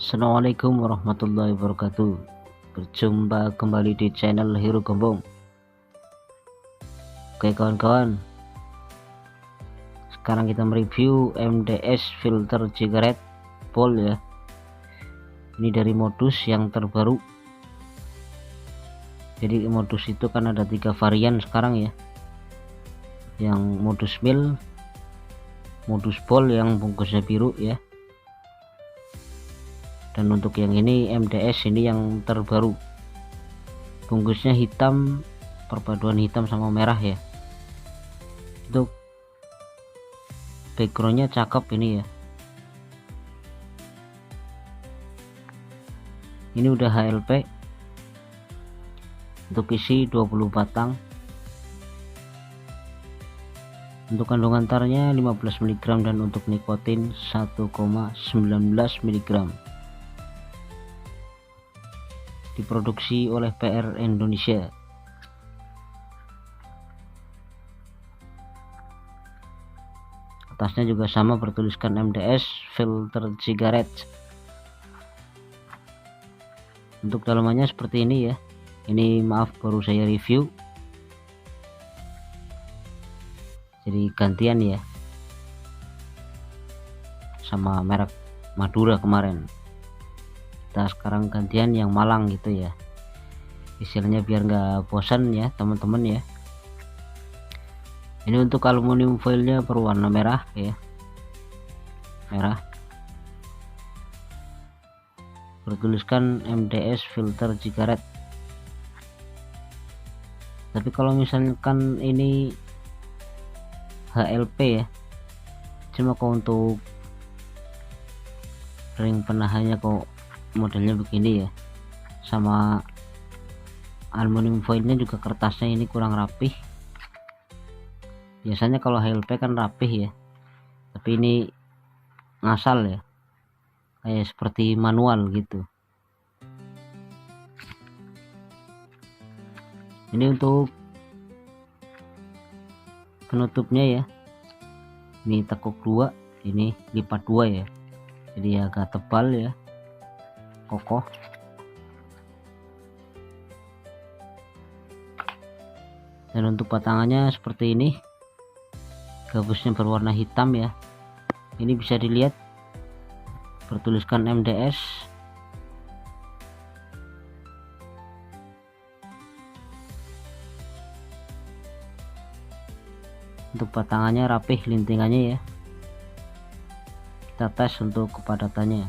Assalamualaikum warahmatullahi wabarakatuh. Berjumpa kembali di channel Hero Gombong. Oke kawan-kawan, sekarang kita mereview MDS filter cigarette Bold ya. Ini dari modus yang terbaru. Jadi modus itu kan ada 3 varian sekarang ya, yang modus mil, modus Bold yang bungkusnya biru ya, dan untuk yang ini MDS ini yang terbaru, bungkusnya hitam, perpaduan hitam sama merah ya. Untuk backgroundnya cakep ini ya. Ini udah HLP, untuk isi 20 batang, untuk kandungan tarnya 15 mg dan untuk nikotin 1,19 mg. Diproduksi oleh PR Indonesia. Atasnya juga sama bertuliskan MDS filter cigarette. Untuk dalamannya seperti ini ya. Ini maaf baru saya review, jadi gantian ya sama merek Madura kemarin. Kita sekarang gantian yang Malang gitu ya, istilahnya biar nggak bosan ya teman-teman ya. Ini untuk aluminium foilnya berwarna merah ya, merah, bertuliskan MDS filter cigarette. Tapi kalau misalkan ini HLP ya, cuma kok untuk ring penahannya kok modelnya begini ya, sama aluminium foilnya juga kertasnya ini kurang rapih. Biasanya kalau HLP kan rapih ya, tapi ini ngasal ya, kayak seperti manual gitu. Ini untuk penutupnya ya, ini tekuk 2, ini lipat 2 ya, jadi agak tebal ya, kokoh. Dan untuk batangannya seperti ini, gabusnya berwarna hitam ya. Ini bisa dilihat bertuliskan MDS. Untuk batangannya rapih, lintingannya ya. Kita tes untuk kepadatannya.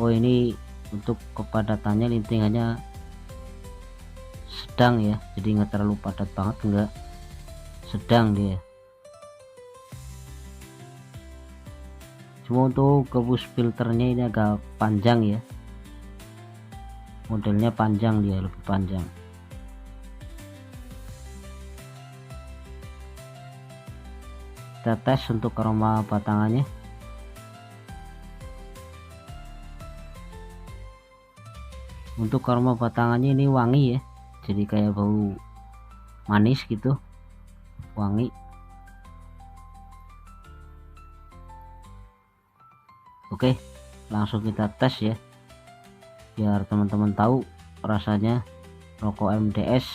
Oh, ini untuk kepadatannya, lintingannya sedang ya, jadi nggak terlalu padat banget, enggak, sedang dia. Cuma untuk gabus filternya ini agak panjang ya, modelnya panjang, dia lebih panjang. Kita tes untuk aroma batangannya. Untuk aroma batangannya ini wangi ya, jadi kayak bau manis gitu, wangi. Oke, langsung kita tes ya, biar teman-teman tahu rasanya rokok MDS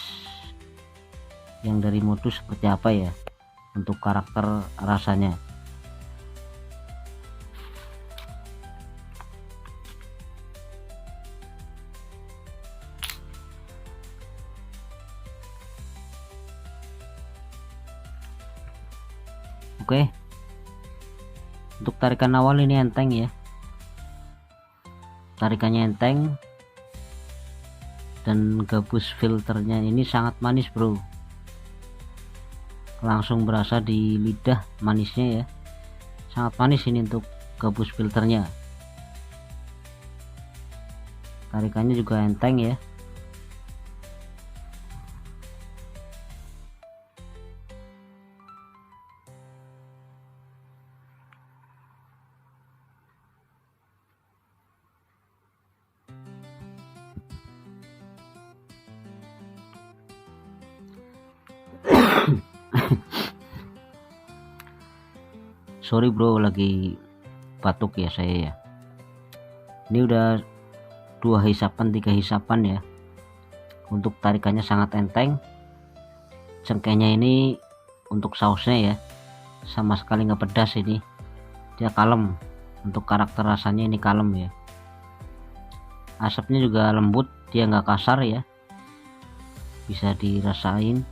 yang dari modus seperti apa ya, untuk karakter rasanya. Oke, untuk tarikan awal ini enteng ya, tarikannya enteng, dan gabus filternya ini sangat manis bro, langsung berasa di lidah manisnya ya, sangat manis ini untuk gabus filternya. Tarikannya juga enteng ya. Sorry bro, lagi batuk ya saya ya. Ini udah 2 hisapan 3 hisapan ya. Untuk tarikannya sangat enteng. Cengkehnya ini untuk sausnya ya sama sekali nggak pedas, ini dia kalem. Untuk karakter rasanya ini kalem ya. Asapnya juga lembut, dia nggak kasar ya, bisa dirasain.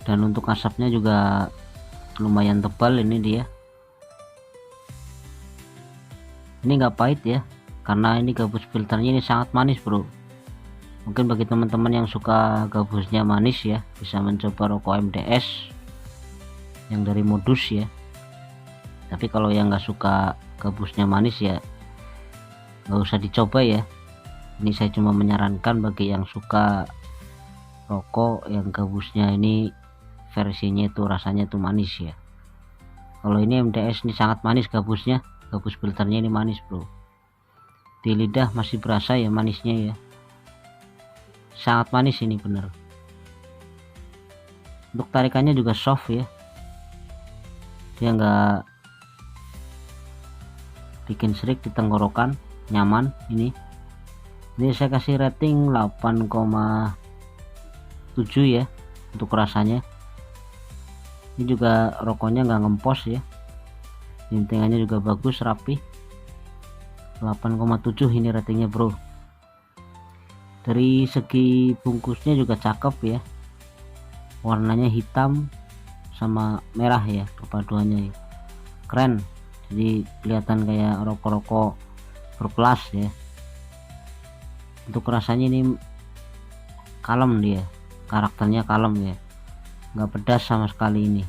Dan untuk asapnya juga lumayan tebal ini dia. Ini nggak pahit ya, karena ini gabus filternya ini sangat manis bro. Mungkin bagi teman-teman yang suka gabusnya manis ya, bisa mencoba rokok MDS yang dari modus ya. Tapi kalau yang nggak suka gabusnya manis ya nggak usah dicoba ya. Ini saya cuma menyarankan bagi yang suka rokok yang gabusnya ini versinya itu rasanya itu manis ya. Kalau ini MDS ini sangat manis gabusnya, gabus filternya ini manis bro. Di lidah masih berasa ya manisnya ya, sangat manis ini bener. Untuk tarikannya juga soft ya, dia nggak bikin serik di tenggorokan, nyaman. Ini saya kasih rating 8,7 ya untuk rasanya. Ini juga rokoknya nggak ngempos ya, lintingannya juga bagus rapi. 8,7 ini ratingnya bro. Dari segi bungkusnya juga cakep ya, warnanya hitam sama merah ya, perpaduannya ya. Keren, jadi kelihatan kayak rokok-rokok berkelas ya. Untuk rasanya ini kalem, dia karakternya kalem ya, nggak pedas sama sekali. Ini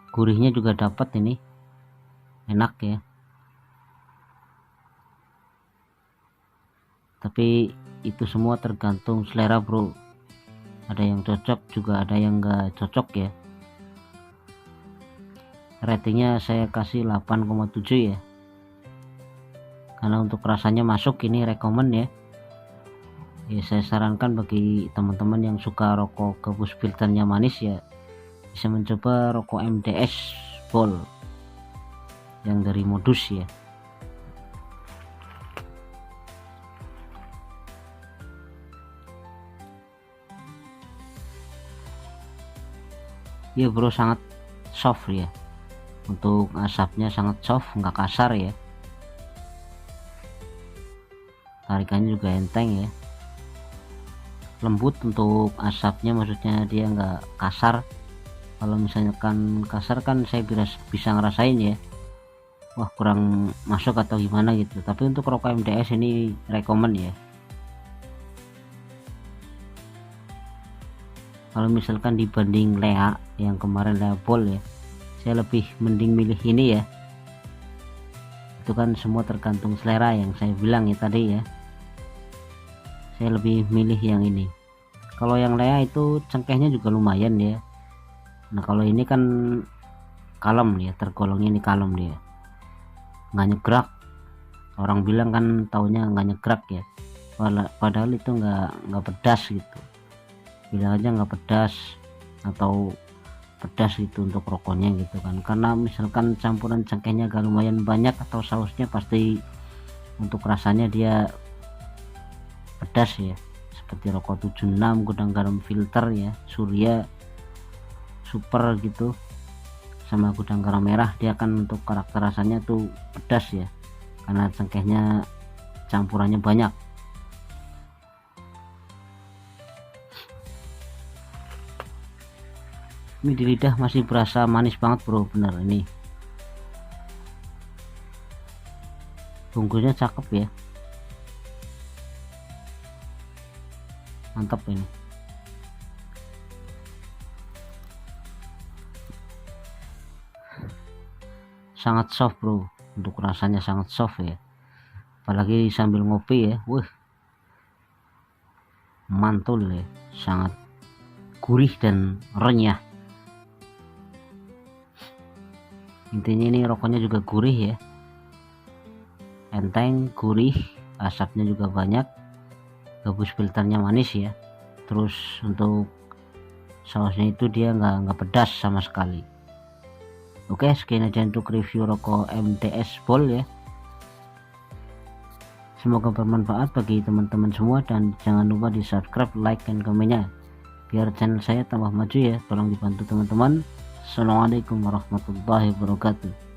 gurihnya juga dapat, ini enak ya. Tapi itu semua tergantung selera bro, ada yang cocok juga ada yang nggak cocok ya. Ratingnya saya kasih 8,7 ya, karena untuk rasanya masuk, ini rekomen ya. Saya sarankan bagi teman-teman yang suka rokok gabus filternya manis ya, bisa mencoba rokok MDS Ball yang dari modus ya. Ya bro, sangat soft ya, untuk asapnya sangat soft, nggak kasar ya. Tarikannya juga enteng ya, lembut untuk asapnya, maksudnya dia nggak kasar. Kalau misalkan kasar kan saya bisa ngerasain ya, wah kurang masuk atau gimana gitu. Tapi untuk rokok MDS ini rekomen ya. Kalau misalkan dibanding Lea yang kemarin, Lea Ball ya, saya lebih mending milih ini ya. Itu kan semua tergantung selera yang saya bilang ya tadi ya, saya lebih milih yang ini. Kalau yang Lea itu cengkehnya juga lumayan ya. Nah kalau ini kan kalem ya, tergolongnya ini kalem, dia nggak nyegrak. Orang bilang kan taunya nggak nyegrak ya, padahal itu nggak pedas gitu. Bilang aja nggak pedas atau pedas gitu untuk rokoknya gitu kan, karena misalkan campuran cengkehnya agak lumayan banyak atau sausnya, pasti untuk rasanya dia pedas ya. Seperti rokok 76 gudang garam filter ya, Surya super gitu, sama gudang garam merah, dia kan untuk karakter rasanya tuh pedas ya, karena cengkehnya campurannya banyak. Ini di lidah masih berasa manis banget bro, bener. Ini bungkusnya cakep ya, mantap ini. Sangat soft bro, untuk rasanya sangat soft ya, apalagi sambil ngopi ya, wih mantul ya, sangat gurih dan renyah. Intinya ini rokoknya juga gurih ya, enteng, gurih, asapnya juga banyak, gabus filternya manis ya. Terus untuk sausnya itu dia nggak pedas sama sekali. Oke, sekian aja untuk review rokok MTS Ball ya. Semoga bermanfaat bagi teman-teman semua, dan jangan lupa di subscribe, like, dan komennya biar channel saya tambah maju ya. Tolong dibantu teman-teman. Assalamualaikum warahmatullahi wabarakatuh.